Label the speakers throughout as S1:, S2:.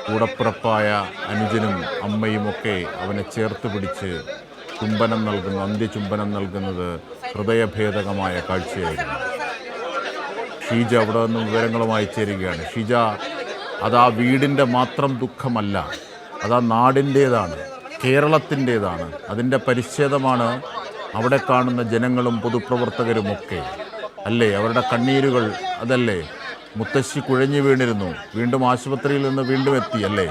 S1: കൂടപ്പിറപ്പായ അനുജനും അമ്മയുമൊക്കെ അവനെ ചേർത്ത് പിടിച്ച് ചുംബനം നൽകുന്നു, അന്ത്യചുംബനം നൽകുന്നത് ഹൃദയഭേദകമായ കാഴ്ചയായിരുന്നു. ഷീജ അവിടെ നിന്നും വിവരങ്ങളുമായി ചേരുകയാണ്. ഷീജ, അതാ വീടിൻ്റെ മാത്രം ദുഃഖമല്ല, അതാ നാടിൻ്റേതാണ്, കേരളത്തിൻ്റേതാണ്. അതിൻ്റെ പരിച്ഛേദമാണ് അവിടെ കാണുന്ന ജനങ്ങളും പൊതുപ്രവർത്തകരുമൊക്കെ അല്ലേ? അവരുടെ കണ്ണീരുകൾ അതല്ലേ? മുത്തശ്ശി കുഴഞ്ഞു വീണിരുന്നു, വീണ്ടും ആശുപത്രിയിൽ നിന്ന് വീണ്ടും എത്തി അല്ലേ?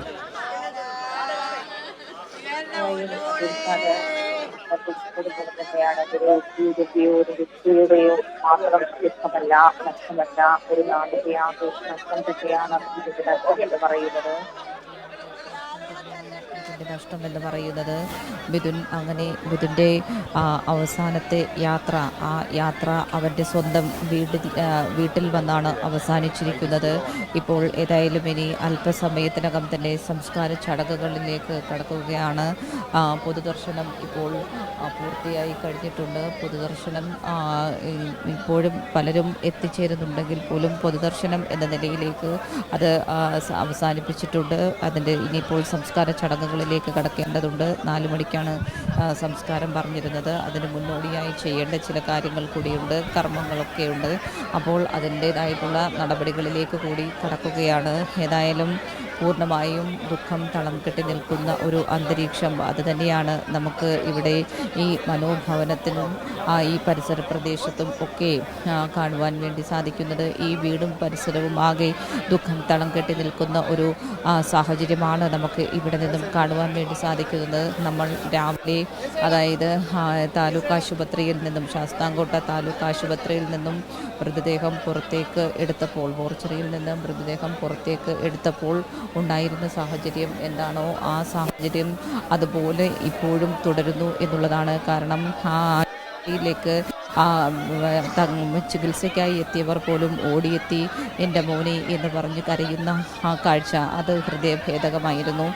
S2: ഒരു വ്യക്തിയുടെയോ മാത്രം ദുഃഖമല്ല, നഷ്ടമല്ല, ഒരു നാടിന്റെ ആഘോഷ നഷ്ടം തന്നെയാണ് ഇതിന്റെ നഷ്ടം എന്ന് പറയുന്നത്.
S3: നഷ്ടമെന്ന് പറയുന്നത് അങ്ങനെ മിഥുൻ്റെ അവസാനത്തെ യാത്ര, ആ യാത്ര അവൻ്റെ സ്വന്തം വീട്ടിൽ വന്നാണ് അവസാനിച്ചിരിക്കുന്നത്. ഇപ്പോൾ ഏതായാലും ഇനി അല്പസമയത്തിനകം തന്നെ സംസ്കാര ചടങ്ങുകളിലേക്ക് കടക്കുകയാണ്. പൊതുദർശനം ഇപ്പോൾ പൂർത്തിയായി കഴിഞ്ഞിട്ടുണ്ട്. പൊതുദർശനം ഇപ്പോഴും പലരും എത്തിച്ചേരുന്നുണ്ടെങ്കിൽ പോലും പൊതുദർശനം എന്ന നിലയിലേക്ക് അത് അവസാനിപ്പിച്ചിട്ടുണ്ട്. അതിൻ്റെ ഇനിയിപ്പോൾ സംസ്കാര ചടങ്ങുകളിലേക്ക് കടക്കേണ്ടതുണ്ട്. 4 മണിക്കാണ് സംസ്കാരം പറഞ്ഞിരുന്നത്. അതിന് മുന്നോടിയായി ചെയ്യേണ്ട ചില കാര്യങ്ങൾ കൂടിയുണ്ട്, കർമ്മങ്ങളൊക്കെയുണ്ട്. അപ്പോൾ അതിൻ്റേതായിട്ടുള്ള നടപടികളിലേക്ക് കൂടി കടക്കുകയാണ്. ഏതായാലും പൂർണ്ണമായും ദുഃഖം തളം കെട്ടി നിൽക്കുന്ന ഒരു അന്തരീക്ഷം അത് തന്നെയാണ് നമുക്ക് ഇവിടെ ഈ മനോഭവനത്തിനും ഈ പരിസര പ്രദേശത്തും ഒക്കെ കാണുവാൻ വേണ്ടി സാധിക്കുന്നത്. ഈ വീടും പരിസരവും ആകെ ദുഃഖം തളം കെട്ടി നിൽക്കുന്ന ഒരു സാഹചര്യമാണ് നമുക്ക് ഇവിടെ നിന്നും കാണുവാൻ വേണ്ടി സാധിക്കുന്നത്. നമ്മൾ രാവിലെ അതായത് താലൂക്ക് ആശുപത്രിയിൽ നിന്നും, ശാസ്താംകോട്ട താലൂക്ക് ആശുപത്രിയിൽ നിന്നും മൃതദേഹം പുറത്തേക്ക് എടുത്തപ്പോൾ, മോർച്ചറിയിൽ നിന്ന് മൃതദേഹം പുറത്തേക്ക് എടുത്തപ്പോൾ ഉണ്ടായിരുന്ന സാഹചര്യം എന്താണോ ആ സാഹചര്യം അതുപോലെ ഇപ്പോഴും തുടരുന്നു എന്നുള്ളതാണ്. കാരണം ിലേക്ക് ചികിത്സയ്ക്കായി എത്തിയവർ പോലും ഓടിയെത്തി എൻ്റെ മോനെ എന്ന് പറഞ്ഞ് കരയുന്ന ആ കാഴ്ച അത് ഹൃദയഭേദകമായിരുന്നു.